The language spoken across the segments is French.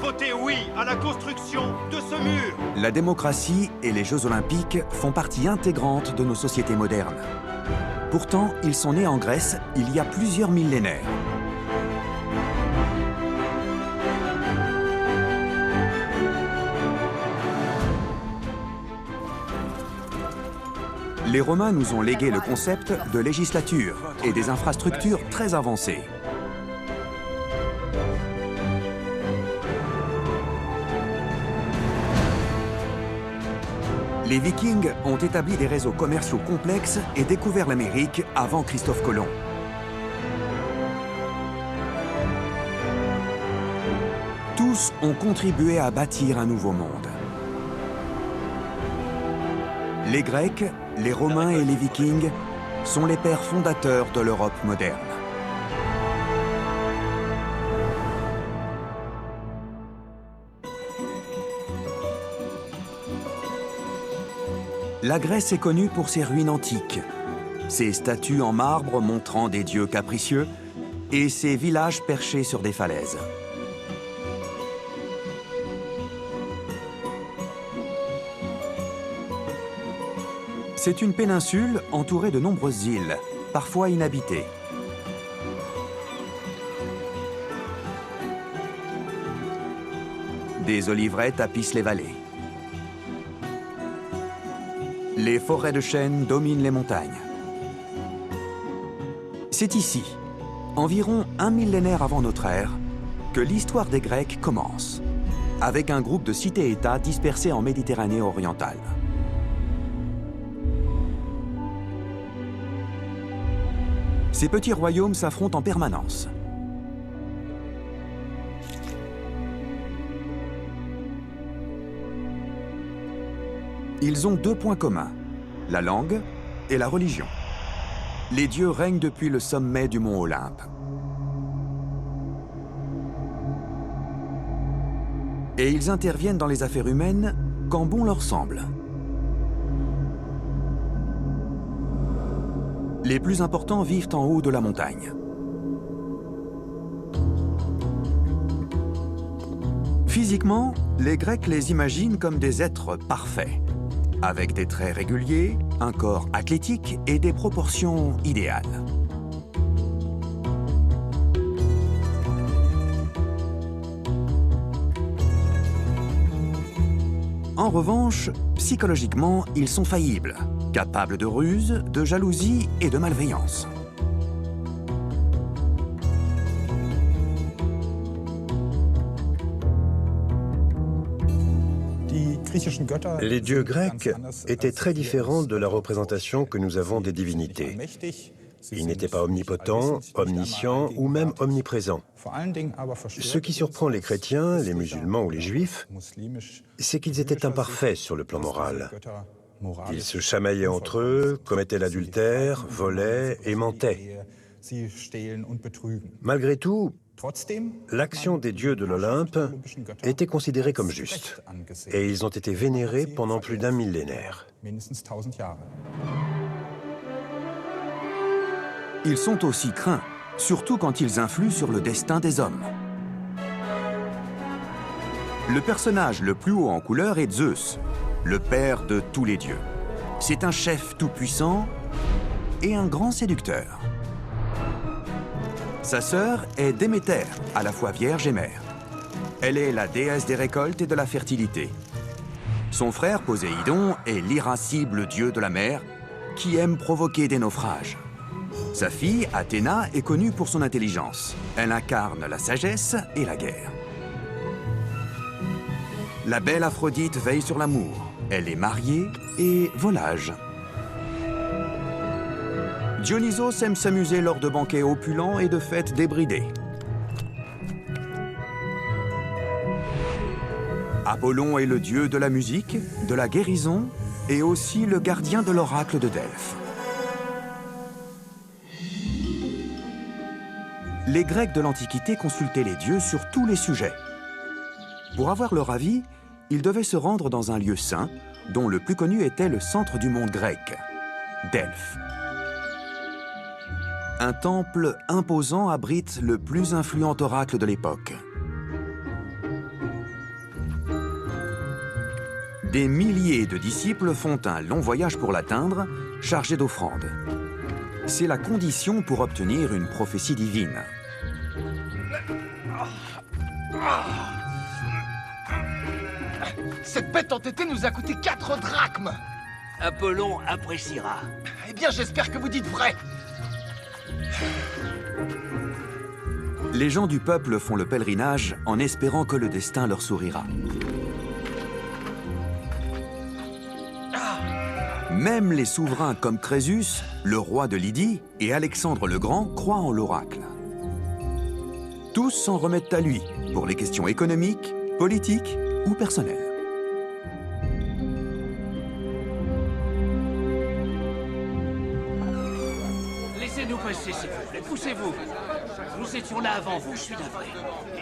voté oui à la construction de ce mur. La démocratie et les Jeux Olympiques font partie intégrante de nos sociétés modernes. Pourtant, ils sont nés en Grèce il y a plusieurs millénaires. Les Romains nous ont légué le concept de législature et des infrastructures très avancées. Les Vikings ont établi des réseaux commerciaux complexes et découvert l'Amérique avant Christophe Colomb. Tous ont contribué à bâtir un nouveau monde. Les Grecs, les Romains et les Vikings sont les pères fondateurs de l'Europe moderne. La Grèce est connue pour ses ruines antiques, ses statues en marbre montrant des dieux capricieux et ses villages perchés sur des falaises. C'est une péninsule entourée de nombreuses îles, parfois inhabitées. Des oliveraies tapissent les vallées. Les forêts de chênes dominent les montagnes. C'est ici, environ un millénaire avant notre ère, que l'histoire des Grecs commence, avec un groupe de cités-États dispersés en Méditerranée orientale. Ces petits royaumes s'affrontent en permanence. Ils ont deux points communs, la langue et la religion. Les dieux règnent depuis le sommet du mont Olympe. Et ils interviennent dans les affaires humaines quand bon leur semble. Les plus importants vivent en haut de la montagne. Physiquement, les Grecs les imaginent comme des êtres parfaits, avec des traits réguliers, un corps athlétique et des proportions idéales. En revanche, psychologiquement, ils sont faillibles, capables de ruse, de jalousie et de malveillance. Les dieux grecs étaient très différents de la représentation que nous avons des divinités. Ils n'étaient pas omnipotents, omniscients ou même omniprésents. Ce qui surprend les chrétiens, les musulmans ou les juifs, c'est qu'ils étaient imparfaits sur le plan moral. Ils se chamaillaient entre eux, commettaient l'adultère, volaient et mentaient. Malgré tout, l'action des dieux de l'Olympe était considérée comme juste, et ils ont été vénérés pendant plus d'un millénaire. Ils sont aussi craints, surtout quand ils influent sur le destin des hommes. Le personnage le plus haut en couleur est Zeus, le père de tous les dieux. C'est un chef tout-puissant et un grand séducteur. Sa sœur est Déméter, à la fois vierge et mère. Elle est la déesse des récoltes et de la fertilité. Son frère Poséidon est l'irascible dieu de la mer qui aime provoquer des naufrages. Sa fille, Athéna, est connue pour son intelligence. Elle incarne la sagesse et la guerre. La belle Aphrodite veille sur l'amour. Elle est mariée et volage. Dionysos aime s'amuser lors de banquets opulents et de fêtes débridées. Apollon est le dieu de la musique, de la guérison et aussi le gardien de l'oracle de Delphes. Les Grecs de l'Antiquité consultaient les dieux sur tous les sujets. Pour avoir leur avis, ils devaient se rendre dans un lieu saint, dont le plus connu était le centre du monde grec, Delphes. Un temple imposant abrite le plus influent oracle de l'époque. Des milliers de disciples font un long voyage pour l'atteindre, chargés d'offrandes. C'est la condition pour obtenir une prophétie divine. Cette bête entêtée nous a coûté 4 drachmes. Apollon appréciera. Eh bien, j'espère que vous dites vrai. Les gens du peuple font le pèlerinage en espérant que le destin leur sourira. Même les souverains comme Crésus, le roi de Lydie, et Alexandre le Grand croient en l'oracle. Tous s'en remettent à lui pour les questions économiques, politiques ou personnelles. Laissez-nous passer, s'il vous plaît. Poussez-vous. Nous étions là avant vous, je suis navré.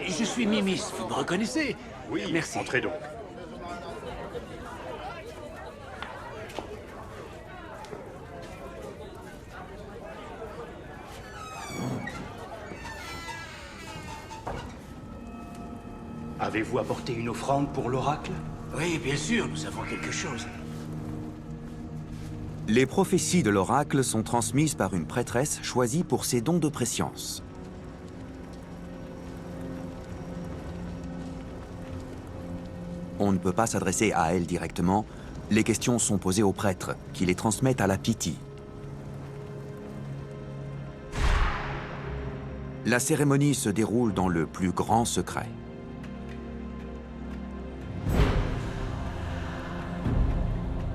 Et je suis Mimis, vous me reconnaissez? Oui, merci. Entrez donc. Avez-vous apporté une offrande pour l'oracle? Oui, bien sûr, nous avons quelque chose. Les prophéties de l'oracle sont transmises par une prêtresse choisie pour ses dons de préscience. On ne peut pas s'adresser à elle directement. Les questions sont posées aux prêtres, qui les transmettent à la Pythie. La cérémonie se déroule dans le plus grand secret.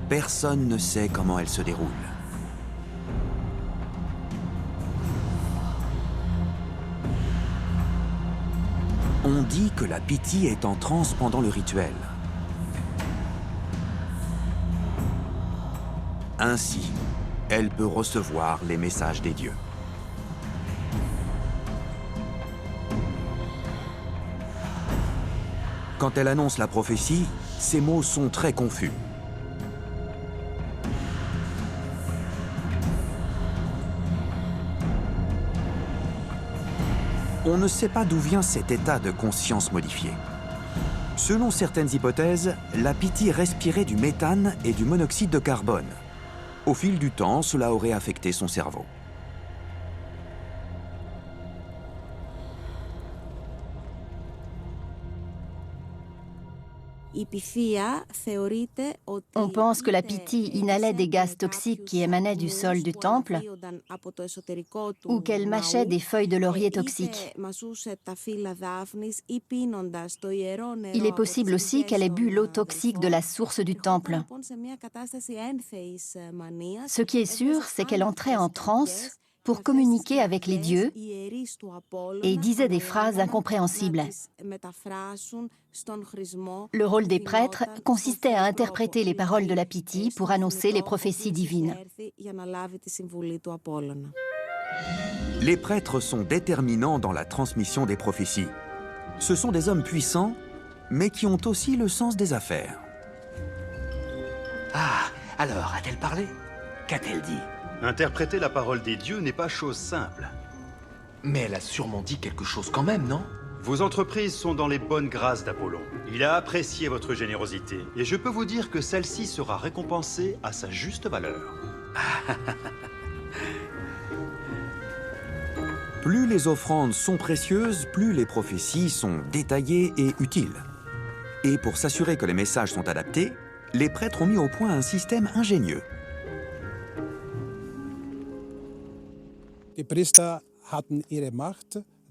Personne ne sait comment elle se déroule. On dit que la Pythie est en transe pendant le rituel. Ainsi, elle peut recevoir les messages des dieux. Quand elle annonce la prophétie, ses mots sont très confus. On ne sait pas d'où vient cet état de conscience modifié. Selon certaines hypothèses, la Pythie respirait du méthane et du monoxyde de carbone. Au fil du temps, cela aurait affecté son cerveau. On pense que la Pythie inhalait des gaz toxiques qui émanaient du sol du temple ou qu'elle mâchait des feuilles de laurier toxiques. Il est possible aussi qu'elle ait bu l'eau toxique de la source du temple. Ce qui est sûr, c'est qu'elle entrait en transe pour communiquer avec les dieux et disait des phrases incompréhensibles. Le rôle des prêtres consistait à interpréter les paroles de la Pythie pour annoncer les prophéties divines. Les prêtres sont déterminants dans la transmission des prophéties. Ce sont des hommes puissants, mais qui ont aussi le sens des affaires. Ah, alors, a-t-elle parlé? Qu'a-t-elle dit? Interpréter la parole des dieux n'est pas chose simple. Mais elle a sûrement dit quelque chose quand même, non? Vos entreprises sont dans les bonnes grâces d'Apollon. Il a apprécié votre générosité, et je peux vous dire que celle-ci sera récompensée à sa juste valeur. Plus les offrandes sont précieuses, plus les prophéties sont détaillées et utiles. Et pour s'assurer que les messages sont adaptés, les prêtres ont mis au point un système ingénieux.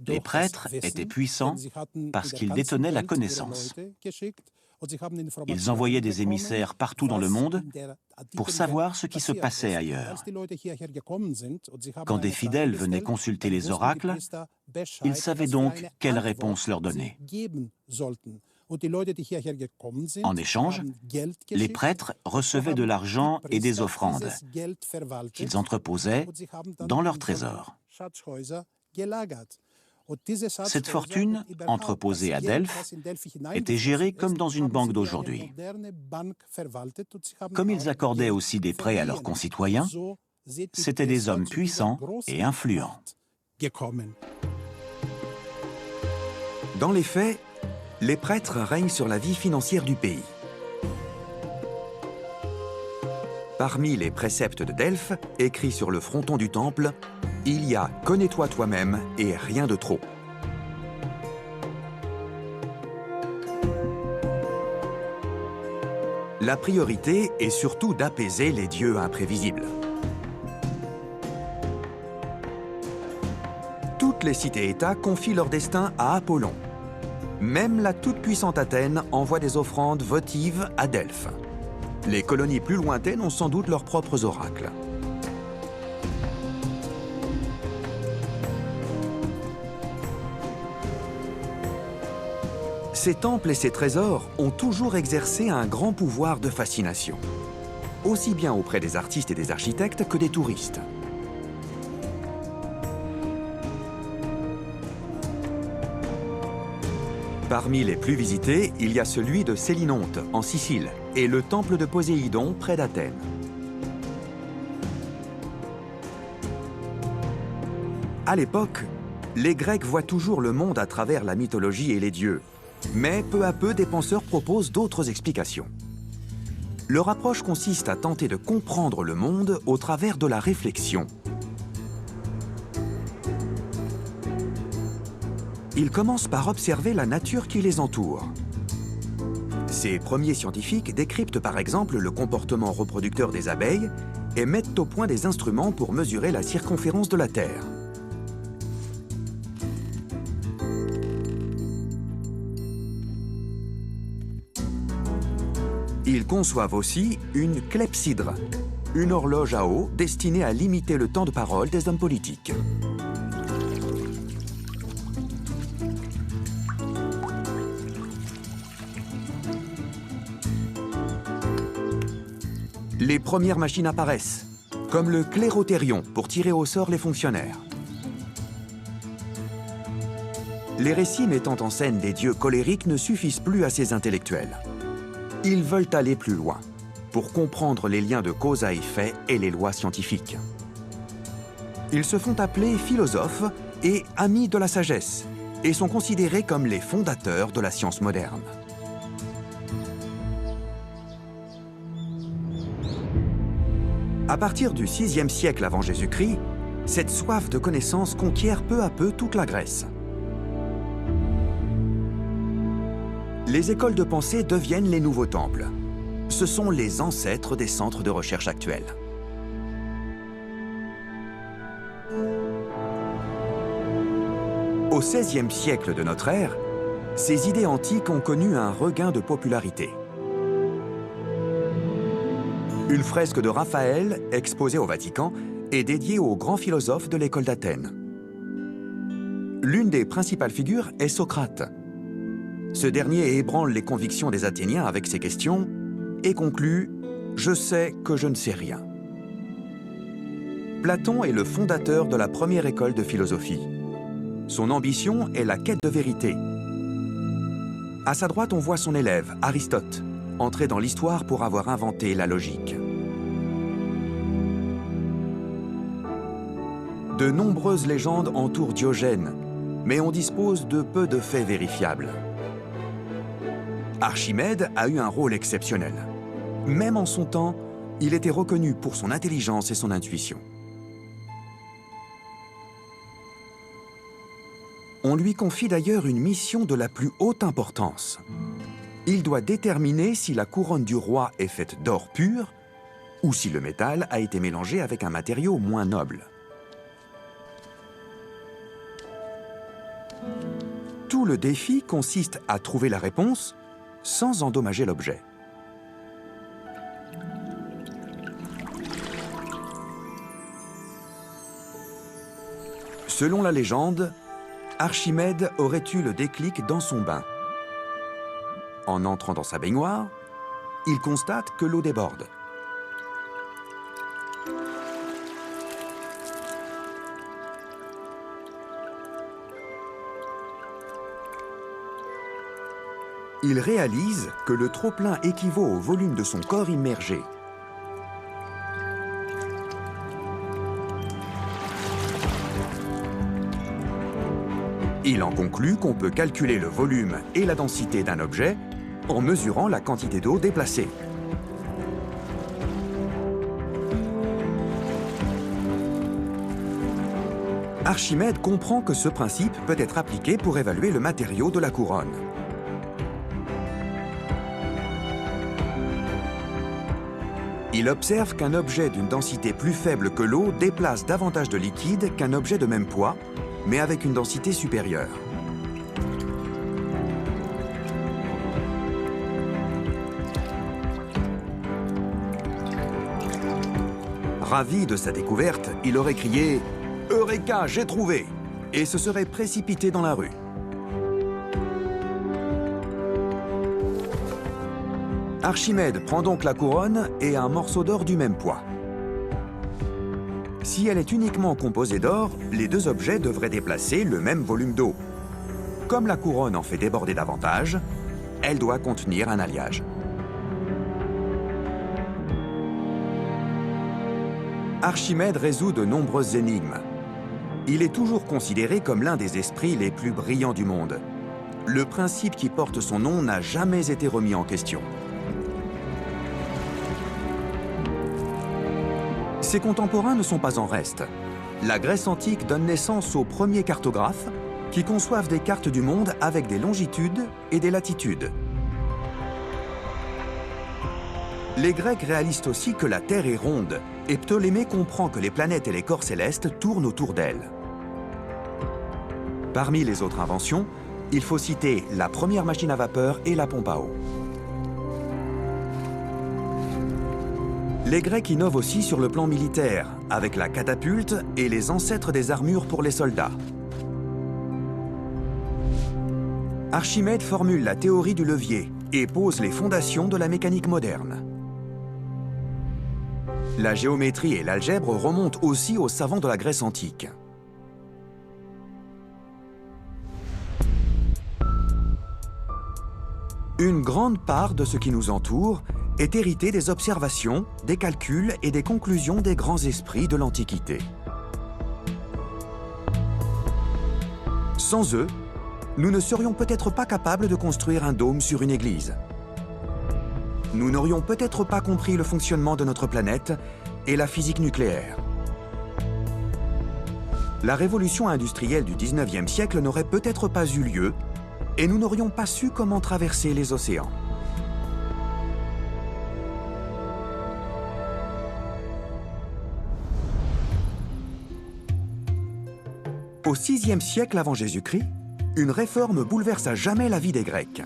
Les prêtres étaient puissants parce qu'ils détenaient la connaissance. Ils envoyaient des émissaires partout dans le monde pour savoir ce qui se passait ailleurs. Quand des fidèles venaient consulter les oracles, ils savaient donc quelle réponse leur donner. En échange, les prêtres recevaient de l'argent et des offrandes qu'ils entreposaient dans leur trésor. Cette fortune, entreposée à Delphes, était gérée comme dans une banque d'aujourd'hui. Comme ils accordaient aussi des prêts à leurs concitoyens, c'étaient des hommes puissants et influents. Dans les faits, les prêtres règnent sur la vie financière du pays. Parmi les préceptes de Delphes, écrits sur le fronton du temple, il y a « Connais-toi toi-même et rien de trop ». La priorité est surtout d'apaiser les dieux imprévisibles. Toutes les cités-États confient leur destin à Apollon. Même la toute-puissante Athènes envoie des offrandes votives à Delphes. Les colonies plus lointaines ont sans doute leurs propres oracles. Ces temples et ces trésors ont toujours exercé un grand pouvoir de fascination, aussi bien auprès des artistes et des architectes que des touristes. Parmi les plus visités, il y a celui de Sélinonte, en Sicile, et le temple de Poséidon, près d'Athènes. À l'époque, les Grecs voient toujours le monde à travers la mythologie et les dieux. Mais peu à peu, des penseurs proposent d'autres explications. Leur approche consiste à tenter de comprendre le monde au travers de la réflexion. Ils commencent par observer la nature qui les entoure. Ces premiers scientifiques décryptent par exemple le comportement reproducteur des abeilles et mettent au point des instruments pour mesurer la circonférence de la Terre. Ils conçoivent aussi une clepsydre, une horloge à eau destinée à limiter le temps de parole des hommes politiques. Les premières machines apparaissent, comme le clérothérion pour tirer au sort les fonctionnaires. Les récits mettant en scène des dieux colériques ne suffisent plus à ces intellectuels. Ils veulent aller plus loin, pour comprendre les liens de cause à effet et les lois scientifiques. Ils se font appeler philosophes et amis de la sagesse, et sont considérés comme les fondateurs de la science moderne. À partir du VIe siècle avant Jésus-Christ, cette soif de connaissance conquiert peu à peu toute la Grèce. Les écoles de pensée deviennent les nouveaux temples. Ce sont les ancêtres des centres de recherche actuels. Au XVIe siècle de notre ère, ces idées antiques ont connu un regain de popularité. Une fresque de Raphaël, exposée au Vatican, est dédiée au grand philosophe de l'école d'Athènes. L'une des principales figures est Socrate. Ce dernier ébranle les convictions des Athéniens avec ces questions et conclut « Je sais que je ne sais rien ». Platon est le fondateur de la première école de philosophie. Son ambition est la quête de vérité. À sa droite, on voit son élève, Aristote, entrer dans l'histoire pour avoir inventé la logique. De nombreuses légendes entourent Diogène, mais on dispose de peu de faits vérifiables. Archimède a eu un rôle exceptionnel. Même en son temps, il était reconnu pour son intelligence et son intuition. On lui confie d'ailleurs une mission de la plus haute importance. Il doit déterminer si la couronne du roi est faite d'or pur ou si le métal a été mélangé avec un matériau moins noble. Tout le défi consiste à trouver la réponse sans endommager l'objet. Selon la légende, Archimède aurait eu le déclic dans son bain. En entrant dans sa baignoire, il constate que l'eau déborde. Il réalise que le trop-plein équivaut au volume de son corps immergé. Il en conclut qu'on peut calculer le volume et la densité d'un objet en mesurant la quantité d'eau déplacée. Archimède comprend que ce principe peut être appliqué pour évaluer le matériau de la couronne. Il observe qu'un objet d'une densité plus faible que l'eau déplace davantage de liquide qu'un objet de même poids, mais avec une densité supérieure. Ravi de sa découverte, il aurait crié « Eureka, j'ai trouvé !» et se serait précipité dans la rue. Archimède prend donc la couronne et un morceau d'or du même poids. Si elle est uniquement composée d'or, les deux objets devraient déplacer le même volume d'eau. Comme la couronne en fait déborder davantage, elle doit contenir un alliage. Archimède résout de nombreuses énigmes. Il est toujours considéré comme l'un des esprits les plus brillants du monde. Le principe qui porte son nom n'a jamais été remis en question. Ses contemporains ne sont pas en reste. La Grèce antique donne naissance aux premiers cartographes qui conçoivent des cartes du monde avec des longitudes et des latitudes. Les Grecs réalisent aussi que la Terre est ronde, et Ptolémée comprend que les planètes et les corps célestes tournent autour d'elle. Parmi les autres inventions, il faut citer la première machine à vapeur et la pompe à eau. Les Grecs innovent aussi sur le plan militaire, avec la catapulte et les ancêtres des armures pour les soldats. Archimède formule la théorie du levier et pose les fondations de la mécanique moderne. La géométrie et l'algèbre remontent aussi aux savants de la Grèce antique. Une grande part de ce qui nous entoure est hérité des observations, des calculs et des conclusions des grands esprits de l'Antiquité. Sans eux, nous ne serions peut-être pas capables de construire un dôme sur une église. Nous n'aurions peut-être pas compris le fonctionnement de notre planète et la physique nucléaire. La révolution industrielle du 19e siècle n'aurait peut-être pas eu lieu et nous n'aurions pas su comment traverser les océans. Au VIe siècle avant Jésus-Christ, une réforme bouleverse à jamais la vie des Grecs.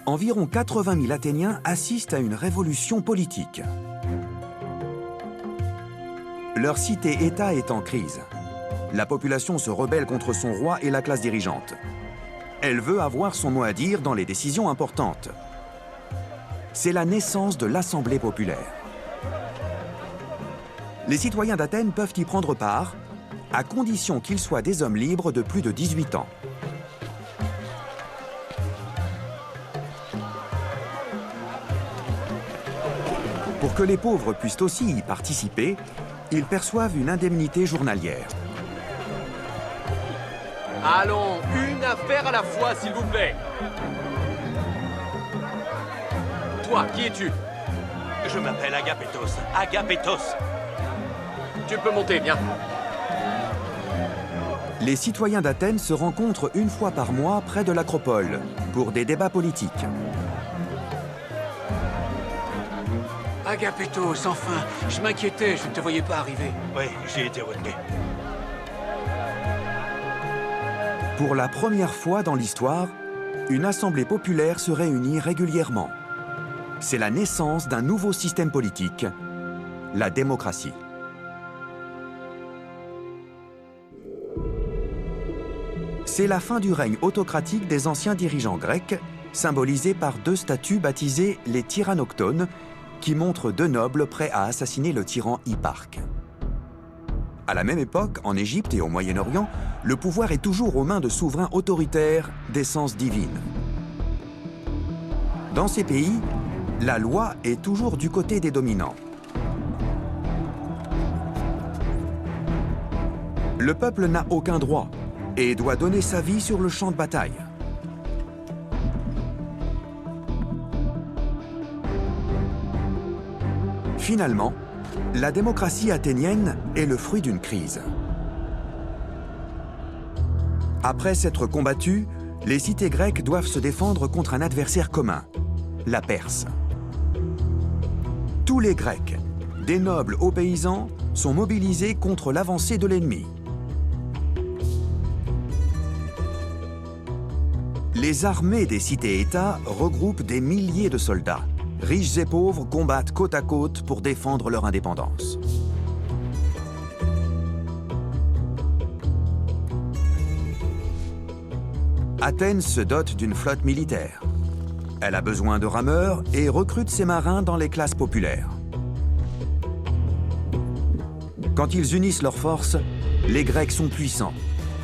Environ 80 000 Athéniens assistent à une révolution politique. Leur cité-État est en crise. La population se rebelle contre son roi et la classe dirigeante. Elle veut avoir son mot à dire dans les décisions importantes. C'est la naissance de l'Assemblée populaire. Les citoyens d'Athènes peuvent y prendre part, à condition qu'ils soient des hommes libres de plus de 18 ans. Pour que les pauvres puissent aussi y participer, ils perçoivent une indemnité journalière. Allons, une affaire à la fois, s'il vous plaît. Toi, qui es-tu? Je m'appelle Agapétos. Agapétos. Tu peux monter, viens. Les citoyens d'Athènes se rencontrent une fois par mois près de l'Acropole pour des débats politiques. Agapétos, enfin, je m'inquiétais, je ne te voyais pas arriver. Oui, j'ai été retenu. Pour la première fois dans l'histoire, une assemblée populaire se réunit régulièrement. C'est la naissance d'un nouveau système politique, la démocratie. C'est la fin du règne autocratique des anciens dirigeants grecs, symbolisé par deux statues baptisées les tyrannoctones, qui montrent deux nobles prêts à assassiner le tyran Hipparque. À la même époque, en Égypte et au Moyen-Orient, le pouvoir est toujours aux mains de souverains autoritaires d'essence divine. Dans ces pays, la loi est toujours du côté des dominants. Le peuple n'a aucun droit et doit donner sa vie sur le champ de bataille. Finalement, la démocratie athénienne est le fruit d'une crise. Après s'être combattues, les cités grecques doivent se défendre contre un adversaire commun, la Perse. Tous les Grecs, des nobles aux paysans, sont mobilisés contre l'avancée de l'ennemi. Les armées des cités-États regroupent des milliers de soldats. Riches et pauvres combattent côte à côte pour défendre leur indépendance. Athènes se dote d'une flotte militaire. Elle a besoin de rameurs et recrute ses marins dans les classes populaires. Quand ils unissent leurs forces, les Grecs sont puissants.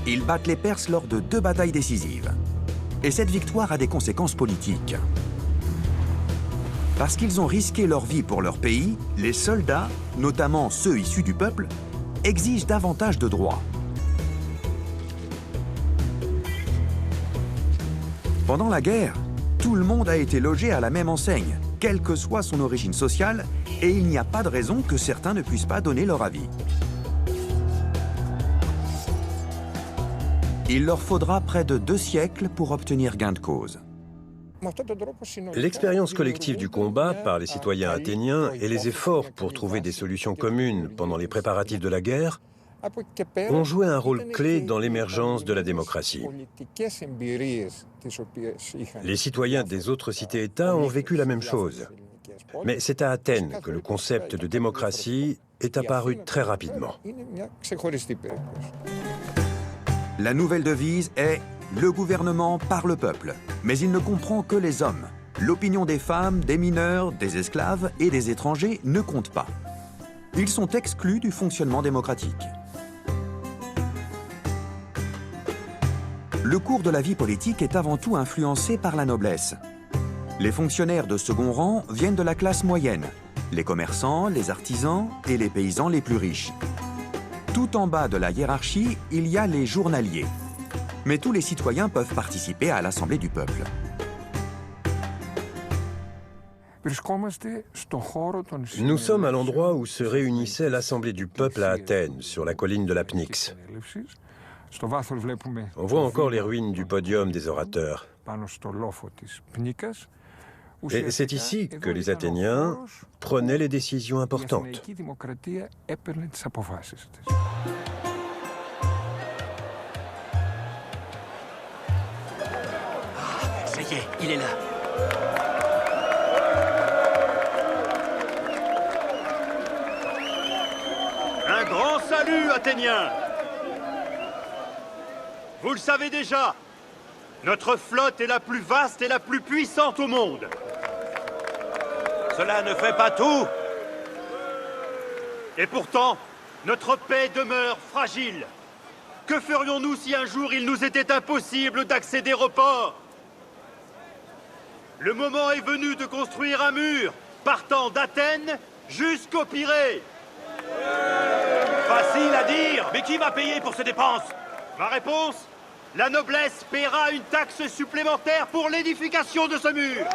Ils battent les Perses lors de 2 batailles décisives. Et cette victoire a des conséquences politiques. Parce qu'ils ont risqué leur vie pour leur pays, les soldats, notamment ceux issus du peuple, exigent davantage de droits. Pendant la guerre, tout le monde a été logé à la même enseigne, quelle que soit son origine sociale, et il n'y a pas de raison que certains ne puissent pas donner leur avis. Il leur faudra près de 2 siècles pour obtenir gain de cause. L'expérience collective du combat par les citoyens athéniens et les efforts pour trouver des solutions communes pendant les préparatifs de la guerre ont joué un rôle clé dans l'émergence de la démocratie. Les citoyens des autres cités-États ont vécu la même chose. Mais c'est à Athènes que le concept de démocratie est apparu très rapidement. La nouvelle devise est « Le gouvernement par le peuple », mais il ne comprend que les hommes. L'opinion des femmes, des mineurs, des esclaves et des étrangers ne compte pas. Ils sont exclus du fonctionnement démocratique. Le cours de la vie politique est avant tout influencé par la noblesse. Les fonctionnaires de second rang viennent de la classe moyenne, les commerçants, les artisans et les paysans les plus riches. Tout en bas de la hiérarchie, il y a les journaliers. Mais tous les citoyens peuvent participer à l'Assemblée du peuple. Nous sommes à l'endroit où se réunissait l'Assemblée du peuple à Athènes, sur la colline de la Pnyx. On voit encore les ruines du podium des orateurs. Et c'est ici que les Athéniens prenaient les décisions importantes. Ça y est, il est là. Un grand salut, Athéniens! Vous le savez déjà, notre flotte est la plus vaste et la plus puissante au monde. Cela ne fait pas tout. Et pourtant, notre paix demeure fragile. Que ferions-nous si un jour il nous était impossible d'accéder au port? Le moment est venu de construire un mur partant d'Athènes jusqu'au Pirée. Facile à dire, mais qui va payer pour ces dépenses? Ma réponse? La noblesse paiera une taxe supplémentaire pour l'édification de ce mur.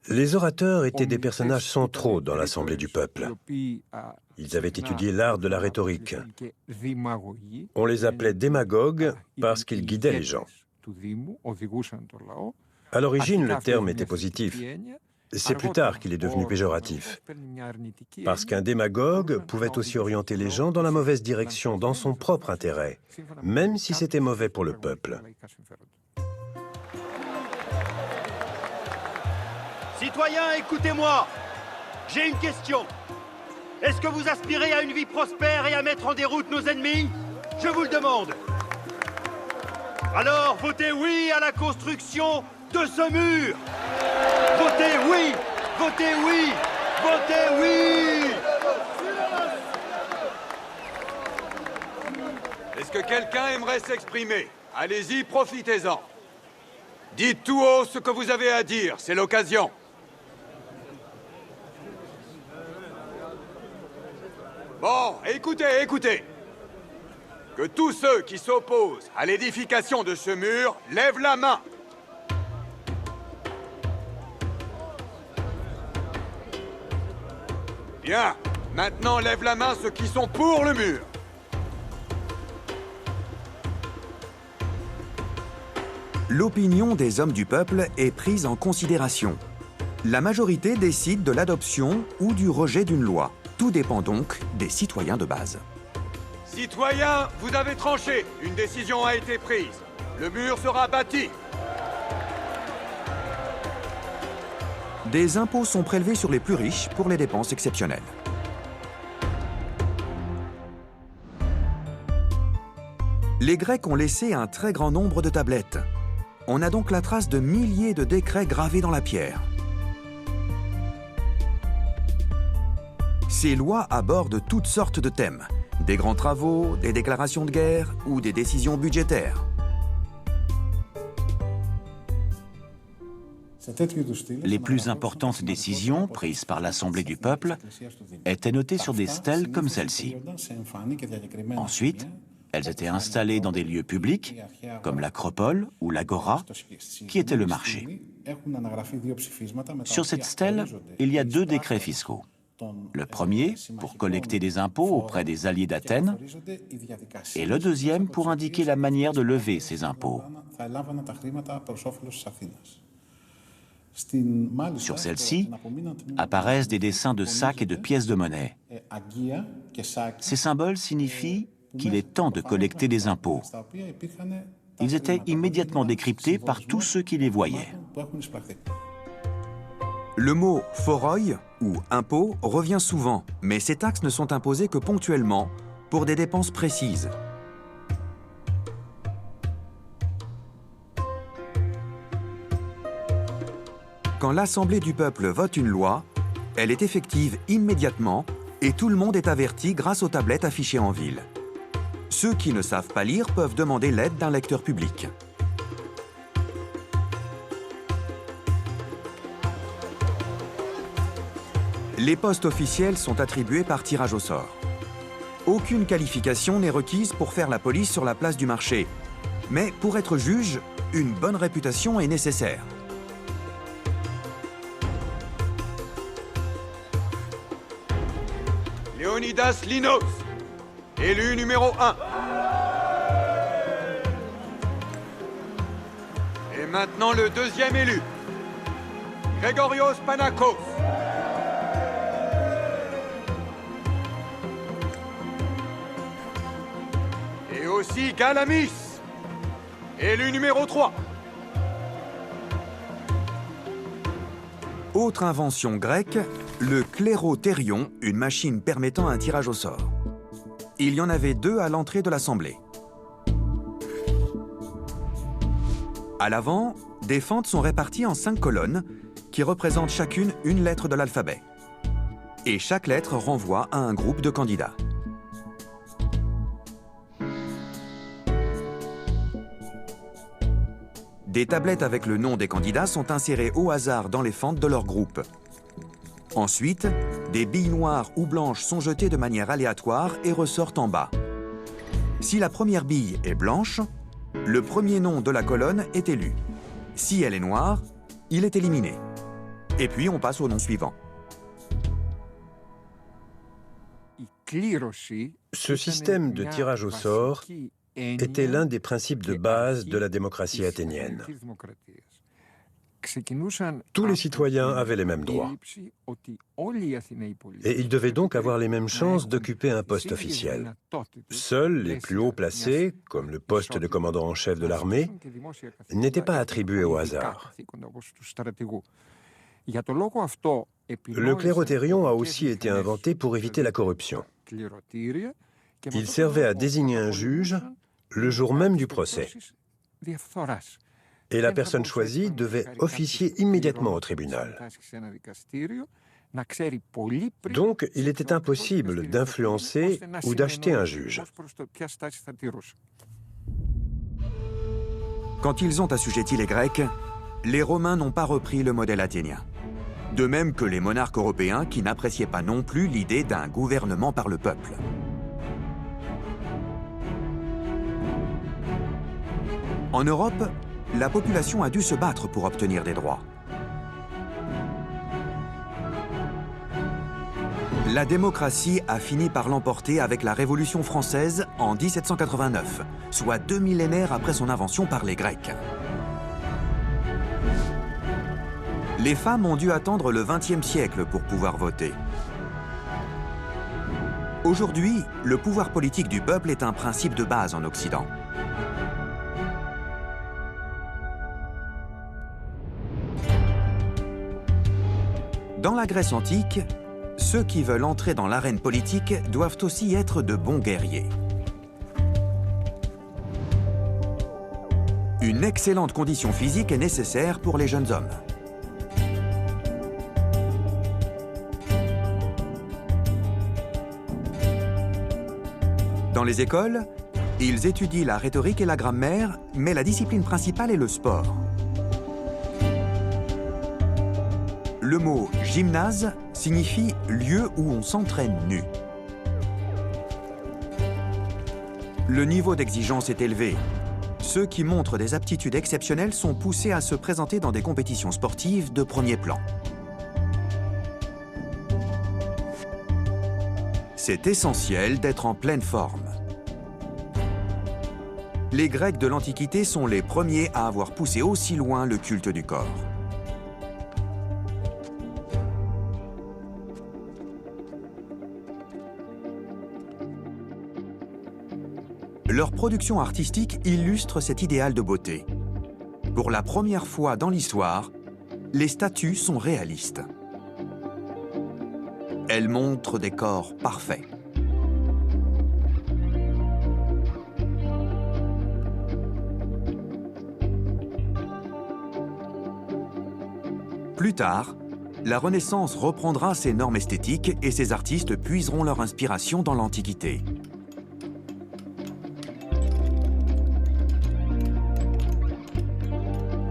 Les orateurs étaient des personnages centraux dans l'Assemblée du peuple. Ils avaient étudié l'art de la rhétorique. On les appelait démagogues parce qu'ils guidaient les gens. À l'origine, le terme était positif. C'est plus tard qu'il est devenu péjoratif. Parce qu'un démagogue pouvait aussi orienter les gens dans la mauvaise direction, dans son propre intérêt, même si c'était mauvais pour le peuple. Citoyens, écoutez-moi. J'ai une question. Est-ce que vous aspirez à une vie prospère et à mettre en déroute nos ennemis? Je vous le demande. Alors, votez oui à la construction de ce mur. Votez oui! Votez oui! Votez oui! Est-ce que quelqu'un aimerait s'exprimer? Allez-y, profitez-en. Dites tout haut ce que vous avez à dire, c'est l'occasion. Bon, écoutez, écoutez. que tous ceux qui s'opposent à l'édification de ce mur lèvent la main. Bien. Maintenant, lèvent la main ceux qui sont pour le mur. L'opinion des hommes du peuple est prise en considération. La majorité décide de l'adoption ou du rejet d'une loi. Tout dépend donc des citoyens de base. Citoyens, vous avez tranché. Une décision a été prise. Le mur sera bâti. Des impôts sont prélevés sur les plus riches pour les dépenses exceptionnelles. Les Grecs ont laissé un très grand nombre de tablettes. On a donc la trace de milliers de décrets gravés dans la pierre. Ces lois abordent toutes sortes de thèmes, des grands travaux, des déclarations de guerre ou des décisions budgétaires. Les plus importantes décisions prises par l'Assemblée du peuple étaient notées sur des stèles comme celle-ci. Ensuite, elles étaient installées dans des lieux publics, comme l'Acropole ou l'Agora, qui était le marché. Sur cette stèle, il y a 2 décrets fiscaux. Le premier, pour collecter des impôts auprès des alliés d'Athènes, et le deuxième, pour indiquer la manière de lever ces impôts. Sur celle-ci apparaissent des dessins de sacs et de pièces de monnaie. Ces symboles signifient qu'il est temps de collecter des impôts. Ils étaient immédiatement décryptés par tous ceux qui les voyaient. Le mot « phoroi » ou « impôt » revient souvent, mais ces taxes ne sont imposées que ponctuellement pour des dépenses précises. Quand l'Assemblée du peuple vote une loi, elle est effective immédiatement et tout le monde est averti grâce aux tablettes affichées en ville. Ceux qui ne savent pas lire peuvent demander l'aide d'un lecteur public. Les postes officiels sont attribués par tirage au sort. Aucune qualification n'est requise pour faire la police sur la place du marché. Mais pour être juge, une bonne réputation est nécessaire. Léonidas Linos, élu numéro 1. Et maintenant le deuxième élu, Grégorios Panakos. Et aussi Galamis, élu numéro 3. Autre invention grecque, le clérothérion, une machine permettant un tirage au sort. Il y en avait 2 à l'entrée de l'Assemblée. À l'avant, des fentes sont réparties en 5 colonnes qui représentent chacune une lettre de l'alphabet. Et chaque lettre renvoie à un groupe de candidats. Des tablettes avec le nom des candidats sont insérées au hasard dans les fentes de leur groupe. Ensuite, des billes noires ou blanches sont jetées de manière aléatoire et ressortent en bas. Si la première bille est blanche, le premier nom de la colonne est élu. Si elle est noire, il est éliminé. Et puis on passe au nom suivant. Ce système de tirage au sort était l'un des principes de base de la démocratie athénienne. Tous les citoyens avaient les mêmes droits. Et ils devaient donc avoir les mêmes chances d'occuper un poste officiel. Seuls les plus hauts placés, comme le poste de commandant en chef de l'armée, n'étaient pas attribués au hasard. Le clérothérion a aussi été inventé pour éviter la corruption. Il servait à désigner un juge le jour même du procès. Et la personne choisie devait officier immédiatement au tribunal. Donc, il était impossible d'influencer ou d'acheter un juge. Quand ils ont assujetti les Grecs, les Romains n'ont pas repris le modèle athénien. De même que les monarques européens qui n'appréciaient pas non plus l'idée d'un gouvernement par le peuple. En Europe, la population a dû se battre pour obtenir des droits. La démocratie a fini par l'emporter avec la Révolution française en 1789, soit 2 millénaires après son invention par les Grecs. Les femmes ont dû attendre le XXe siècle pour pouvoir voter. Aujourd'hui, le pouvoir politique du peuple est un principe de base en Occident. Dans la Grèce antique, ceux qui veulent entrer dans l'arène politique doivent aussi être de bons guerriers. Une excellente condition physique est nécessaire pour les jeunes hommes. Dans les écoles, ils étudient la rhétorique et la grammaire, mais la discipline principale est le sport. Le mot « gymnase » signifie « lieu où on s'entraîne nu ». Le niveau d'exigence est élevé. Ceux qui montrent des aptitudes exceptionnelles sont poussés à se présenter dans des compétitions sportives de premier plan. C'est essentiel d'être en pleine forme. Les Grecs de l'Antiquité sont les premiers à avoir poussé aussi loin le culte du corps. Leur production artistique illustre cet idéal de beauté. Pour la première fois dans l'histoire, les statues sont réalistes. Elles montrent des corps parfaits. Plus tard, la Renaissance reprendra ces normes esthétiques et ces artistes puiseront leur inspiration dans l'Antiquité.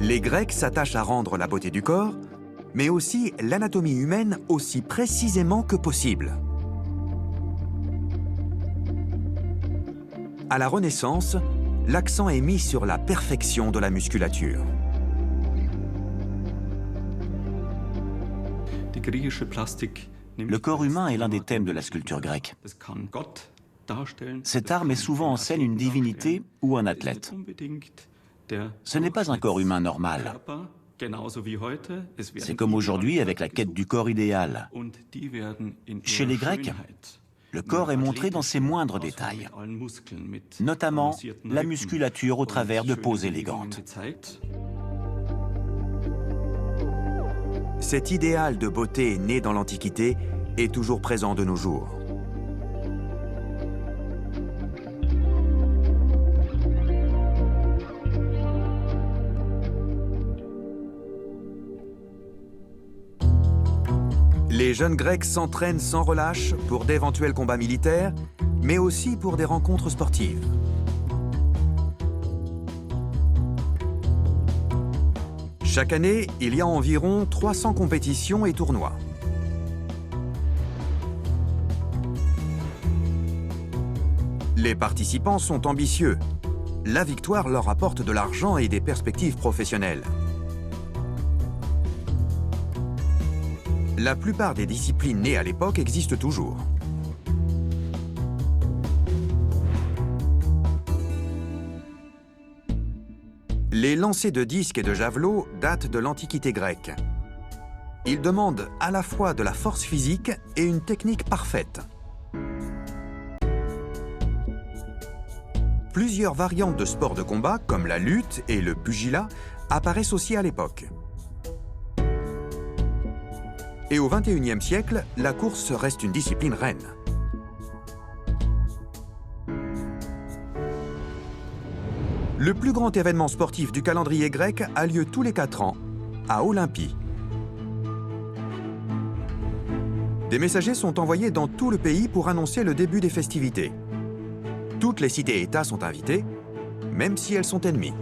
Les Grecs s'attachent à rendre la beauté du corps, mais aussi l'anatomie humaine aussi précisément que possible. À la Renaissance, l'accent est mis sur la perfection de la musculature. Le corps humain est l'un des thèmes de la sculpture grecque. Cette arme met souvent en scène une divinité ou un athlète. Ce n'est pas un corps humain normal. C'est comme aujourd'hui avec la quête du corps idéal. Chez les Grecs, le corps est montré dans ses moindres détails, notamment la musculature au travers de poses élégantes. Cet idéal de beauté né dans l'Antiquité est toujours présent de nos jours. Les jeunes Grecs s'entraînent sans relâche pour d'éventuels combats militaires, mais aussi pour des rencontres sportives. Chaque année, il y a environ 300 compétitions et tournois. Les participants sont ambitieux. La victoire leur apporte de l'argent et des perspectives professionnelles. La plupart des disciplines nées à l'époque existent toujours. Les lancers de disques et de javelots datent de l'Antiquité grecque. Ils demandent à la fois de la force physique et une technique parfaite. Plusieurs variantes de sports de combat, comme la lutte et le pugilat, apparaissent aussi à l'époque. Et au XXIe siècle, la course reste une discipline reine. Le plus grand événement sportif du calendrier grec a lieu tous les 4 ans, à Olympie. Des messagers sont envoyés dans tout le pays pour annoncer le début des festivités. Toutes les cités-États sont invitées, même si elles sont ennemies.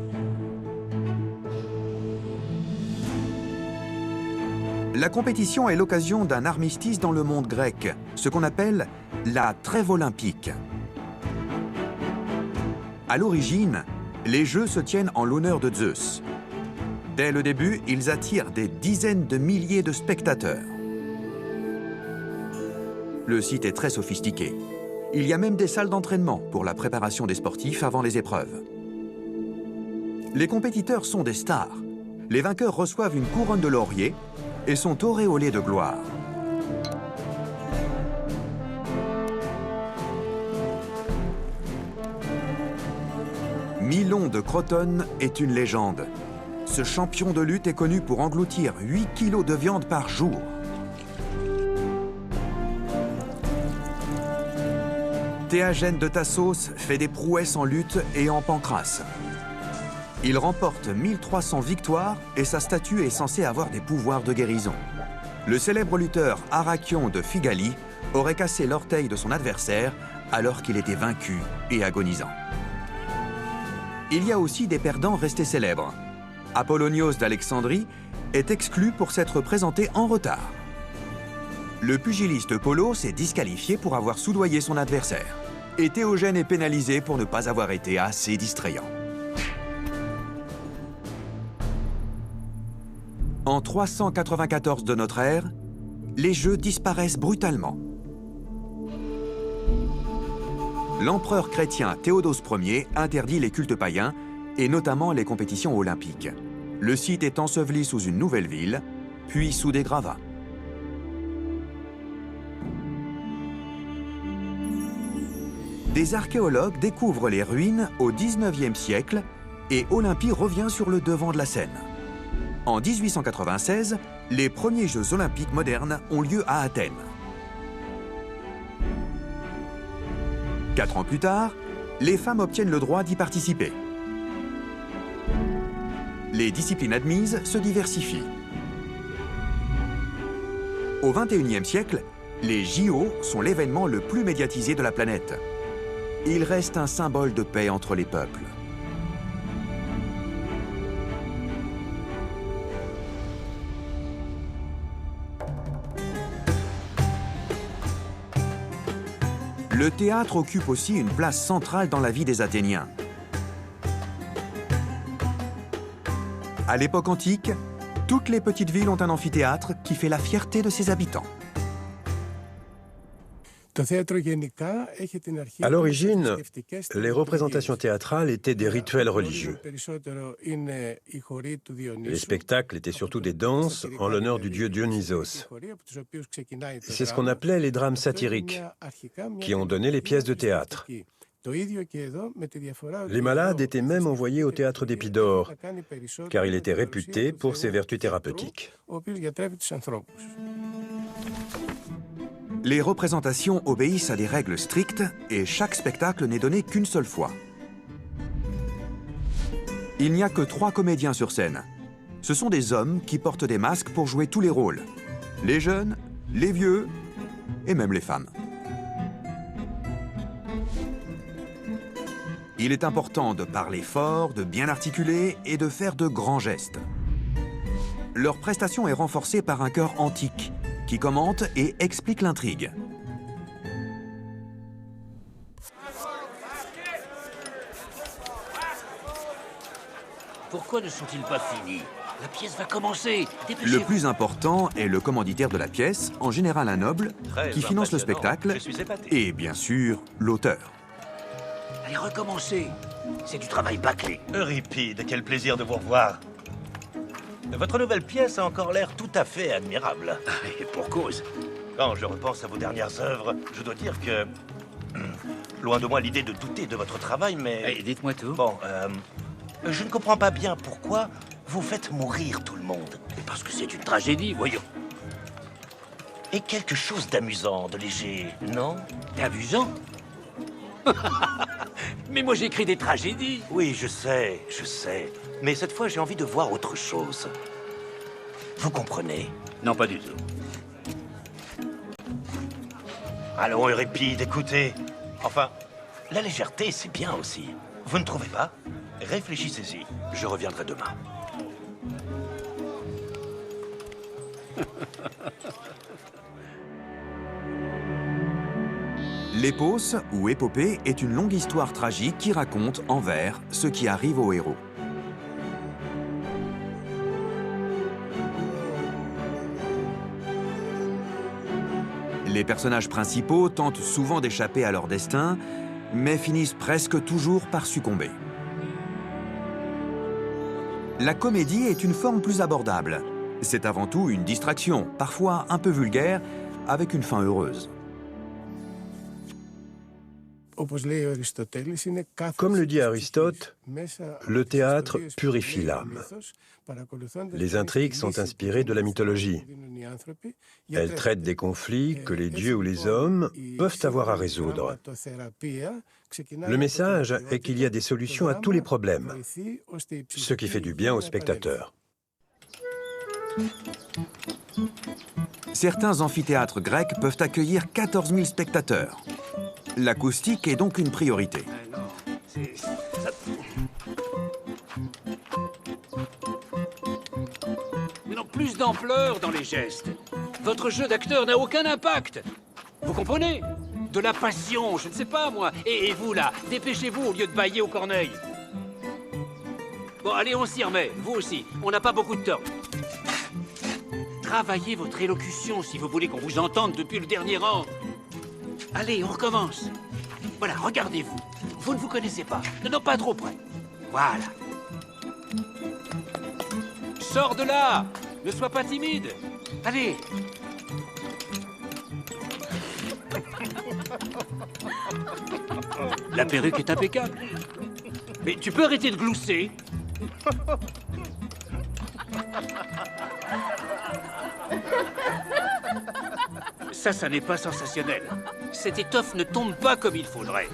La compétition est l'occasion d'un armistice dans le monde grec, ce qu'on appelle la trêve olympique. À l'origine, Les Jeux se tiennent en l'honneur de Zeus. Dès le début, ils attirent des dizaines de milliers de spectateurs. Le site est très sophistiqué. Il y a même des salles d'entraînement pour la préparation des sportifs avant les épreuves. Les compétiteurs sont des stars. Les vainqueurs reçoivent une couronne de laurier et sont auréolés de gloire. Milon de Crotone est une légende. Ce champion de lutte est connu pour engloutir 8 kilos de viande par jour. Théagène de Tassos fait des prouesses en lutte et en pancrace. Il remporte 1300 victoires et sa statue est censée avoir des pouvoirs de guérison. Le célèbre lutteur Arachion de Phigalie aurait cassé l'orteil de son adversaire alors qu'il était vaincu et agonisant. Il y a aussi des perdants restés célèbres. Apollonios d'Alexandrie est exclu pour s'être présenté en retard. Le pugiliste Polo s'est disqualifié pour avoir soudoyé son adversaire. Et Théogène est pénalisé pour ne pas avoir été assez distrayant. En 394 de notre ère, les Jeux disparaissent brutalement. L'empereur chrétien Théodose Ier interdit les cultes païens, et notamment les compétitions olympiques. Le site est enseveli sous une nouvelle ville, puis sous des gravats. Des archéologues découvrent les ruines au XIXe siècle et Olympie revient sur le devant de la scène. En 1896, les premiers Jeux olympiques modernes ont lieu à Athènes. 4 ans plus tard, les femmes obtiennent le droit d'y participer. Les disciplines admises se diversifient. Au XXIe siècle, les JO sont l'événement le plus médiatisé de la planète. Il reste un symbole de paix entre les peuples. Le théâtre occupe aussi une place centrale dans la vie des Athéniens. À l'époque antique, toutes les petites villes ont un amphithéâtre qui fait la fierté de ses habitants. À l'origine, les représentations théâtrales étaient des rituels religieux. Les spectacles étaient surtout des danses en l'honneur du dieu Dionysos. C'est ce qu'on appelait les drames satiriques, qui ont donné les pièces de théâtre. Les malades étaient même envoyés au théâtre d'Épidore, car il était réputé pour ses vertus thérapeutiques. Les représentations obéissent à des règles strictes et chaque spectacle n'est donné qu'une seule fois. Il n'y a que 3 comédiens sur scène. Ce sont des hommes qui portent des masques pour jouer tous les rôles. Les jeunes, les vieux et même les femmes. Il est important de parler fort, de bien articuler et de faire de grands gestes. Leur prestation est renforcée par un chœur antique qui commente et explique l'intrigue. Pourquoi ne sont-ils pas finis? La pièce va commencer. Le plus important est le commanditaire de la pièce, en général un noble, qui finance le spectacle, et bien sûr, l'auteur. Allez, recommencer. C'est du travail bâclé. Euripide, quel plaisir de vous revoir. Votre nouvelle pièce a encore l'air tout à fait admirable. Et pour cause. Quand je repense à vos dernières œuvres, je dois dire que... Loin de moi l'idée de douter de votre travail, mais... Allez, dites-moi tout. Bon, je ne comprends pas bien pourquoi vous faites mourir tout le monde. Parce que c'est une tragédie, voyons. Et quelque chose d'amusant, de léger, non? D'amusant? Mais moi j'écris des tragédies. Oui, je sais. Mais cette fois, j'ai envie de voir autre chose. Vous comprenez? Non, pas du tout. Allons, Euripide, écoutez. Enfin, la légèreté, c'est bien aussi. Vous ne trouvez pas? Réfléchissez-y. Je reviendrai demain. L'épos, ou épopée, est une longue histoire tragique qui raconte, en vers, ce qui arrive aux héros. Les personnages principaux tentent souvent d'échapper à leur destin, mais finissent presque toujours par succomber. La comédie est une forme plus abordable. C'est avant tout une distraction, parfois un peu vulgaire, avec une fin heureuse. Comme le dit Aristote, le théâtre purifie l'âme. Les intrigues sont inspirées de la mythologie. Elles traitent des conflits que les dieux ou les hommes peuvent avoir à résoudre. Le message est qu'il y a des solutions à tous les problèmes, ce qui fait du bien aux spectateurs. Certains amphithéâtres grecs peuvent accueillir 14 000 spectateurs. L'acoustique est donc une priorité. Mais non, plus d'ampleur dans les gestes. Votre jeu d'acteur n'a aucun impact. Vous comprenez? De la passion, je ne sais pas moi. Et vous là, dépêchez-vous au lieu de bâiller au corneille. Bon, allez, on s'y remet. Vous aussi, on n'a pas beaucoup de temps. Travaillez votre élocution si vous voulez qu'on vous entende depuis le dernier rang. Allez, on recommence. Voilà, regardez-vous. Vous ne vous connaissez pas. Non, pas trop près. Voilà. Sors de là. Ne sois pas timide. Allez. La perruque est impeccable. Mais tu peux arrêter de glousser? Ça n'est pas sensationnel. Cette étoffe ne tombe pas comme il faudrait.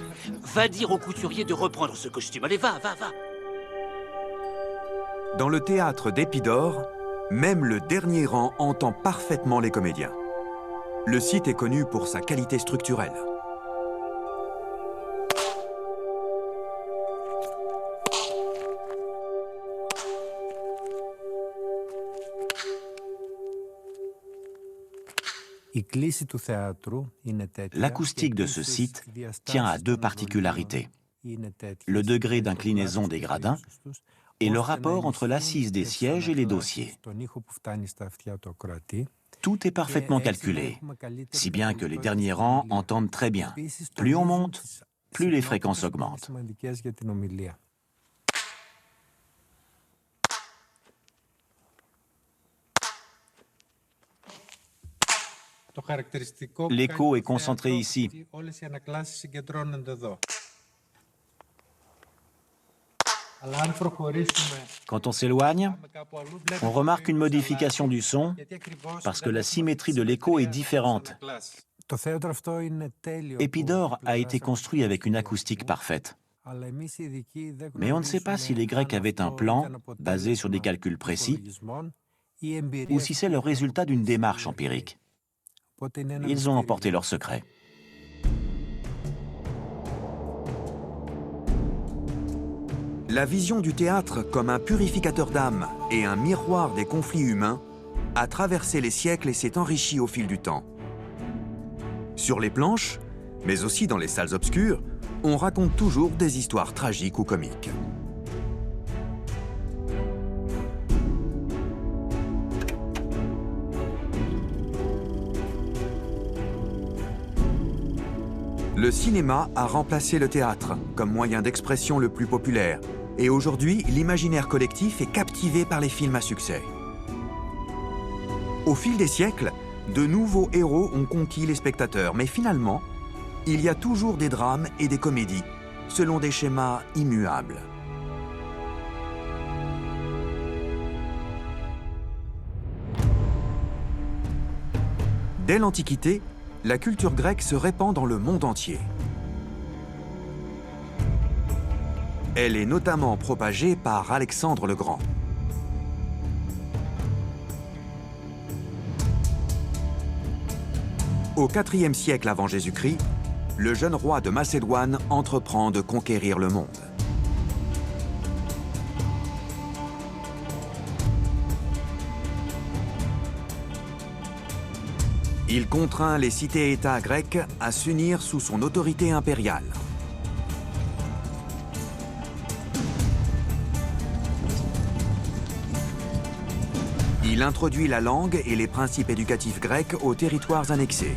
Va dire au couturier de reprendre ce costume. Allez, va. Dans le théâtre d'Épidore, même le dernier rang entend parfaitement les comédiens. Le site est connu pour sa qualité structurelle. L'acoustique de ce site tient à deux particularités. Le degré d'inclinaison des gradins et le rapport entre l'assise des sièges et les dossiers. Tout est parfaitement calculé, si bien que les derniers rangs entendent très bien. Plus on monte, plus les fréquences augmentent. L'écho est concentré ici. Quand on s'éloigne, on remarque une modification du son parce que la symétrie de l'écho est différente. Épidore a été construit avec une acoustique parfaite. Mais on ne sait pas si les Grecs avaient un plan basé sur des calculs précis ou si c'est le résultat d'une démarche empirique. Ils ont emporté leur secret. La vision du théâtre comme un purificateur d'âme et un miroir des conflits humains a traversé les siècles et s'est enrichie au fil du temps. Sur les planches, mais aussi dans les salles obscures, on raconte toujours des histoires tragiques ou comiques. Le cinéma a remplacé le théâtre comme moyen d'expression le plus populaire. Et aujourd'hui, l'imaginaire collectif est captivé par les films à succès. Au fil des siècles, de nouveaux héros ont conquis les spectateurs. Mais finalement, il y a toujours des drames et des comédies, selon des schémas immuables. Dès l'Antiquité, la culture grecque se répand dans le monde entier. Elle est notamment propagée par Alexandre le Grand. Au IVe siècle avant Jésus-Christ, le jeune roi de Macédoine entreprend de conquérir le monde. Il contraint les cités-États grecques à s'unir sous son autorité impériale. Il introduit la langue et les principes éducatifs grecs aux territoires annexés.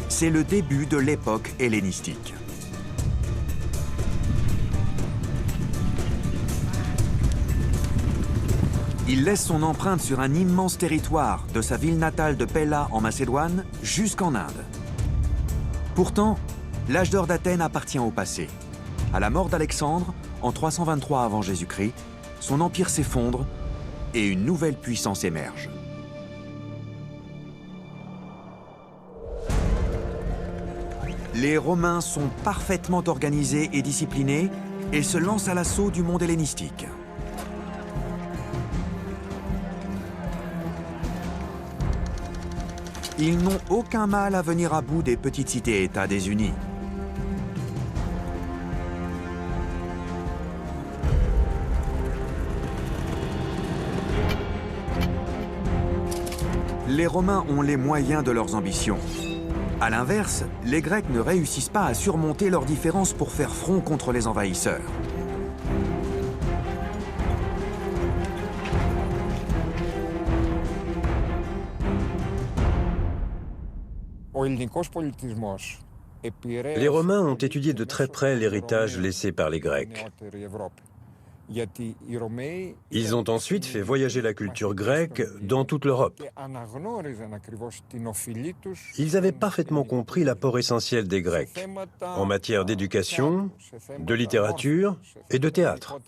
C'est le début de l'époque hellénistique. Il laisse son empreinte sur un immense territoire, de sa ville natale de Pella en Macédoine jusqu'en Inde. Pourtant, l'âge d'or d'Athènes appartient au passé. À la mort d'Alexandre, en 323 avant Jésus-Christ, son empire s'effondre et une nouvelle puissance émerge. Les Romains sont parfaitement organisés et disciplinés et se lancent à l'assaut du monde hellénistique. Ils n'ont aucun mal à venir à bout des petites cités-États désunis. Les Romains ont les moyens de leurs ambitions. À l'inverse, les Grecs ne réussissent pas à surmonter leurs différences pour faire front contre les envahisseurs. Les Romains ont étudié de très près l'héritage laissé par les Grecs. Ils ont ensuite fait voyager la culture grecque dans toute l'Europe. Ils avaient parfaitement compris l'apport essentiel des Grecs en matière d'éducation, de littérature et de théâtre.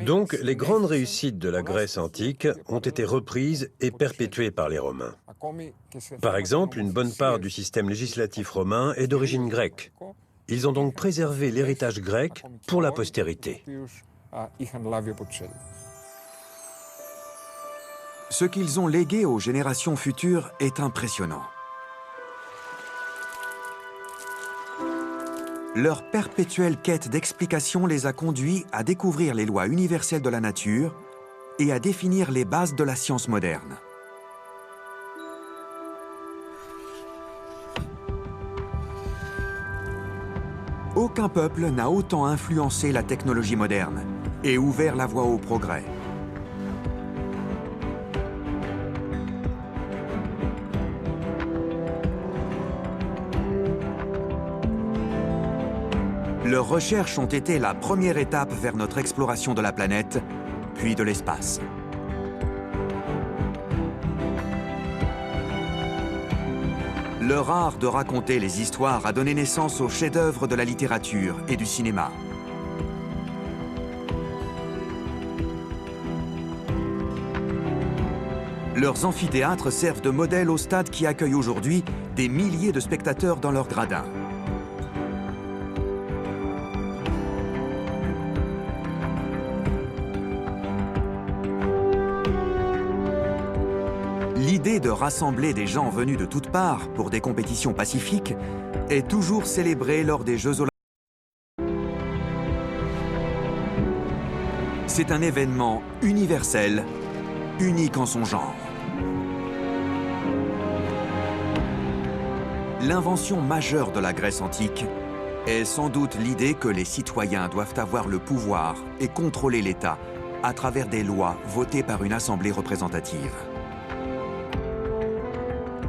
Donc, les grandes réussites de la Grèce antique ont été reprises et perpétuées par les Romains. Par exemple, une bonne part du système législatif romain est d'origine grecque. Ils ont donc préservé l'héritage grec pour la postérité. Ce qu'ils ont légué aux générations futures est impressionnant. Leur perpétuelle quête d'explication les a conduits à découvrir les lois universelles de la nature et à définir les bases de la science moderne. Aucun peuple n'a autant influencé la technologie moderne et ouvert la voie au progrès. Leurs recherches ont été la première étape vers notre exploration de la planète, puis de l'espace. Leur art de raconter les histoires a donné naissance aux chefs-d'œuvre de la littérature et du cinéma. Leurs amphithéâtres servent de modèle aux stades qui accueillent aujourd'hui des milliers de spectateurs dans leurs gradins. L'idée de rassembler des gens venus de toutes parts pour des compétitions pacifiques est toujours célébrée lors des Jeux Olympiques. C'est un événement universel, unique en son genre. L'invention majeure de la Grèce antique est sans doute l'idée que les citoyens doivent avoir le pouvoir et contrôler l'État à travers des lois votées par une assemblée représentative.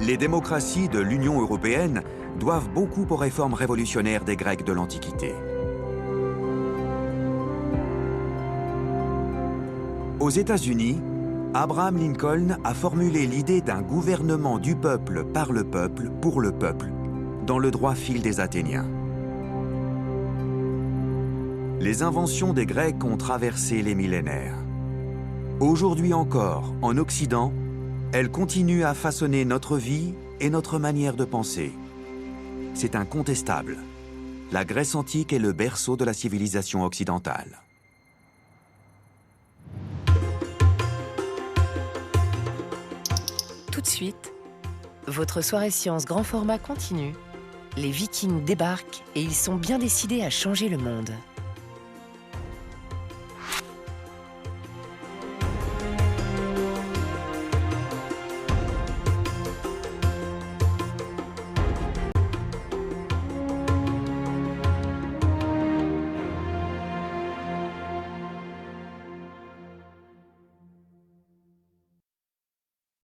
Les démocraties de l'Union européenne doivent beaucoup aux réformes révolutionnaires des Grecs de l'Antiquité. Aux États-Unis, Abraham Lincoln a formulé l'idée d'un gouvernement du peuple par le peuple pour le peuple, dans le droit fil des Athéniens. Les inventions des Grecs ont traversé les millénaires. Aujourd'hui encore, en Occident, elles continuent à façonner notre vie et notre manière de penser. C'est incontestable. La Grèce antique est le berceau de la civilisation occidentale. Tout de suite, votre soirée science grand format continue. Les Vikings débarquent et ils sont bien décidés à changer le monde.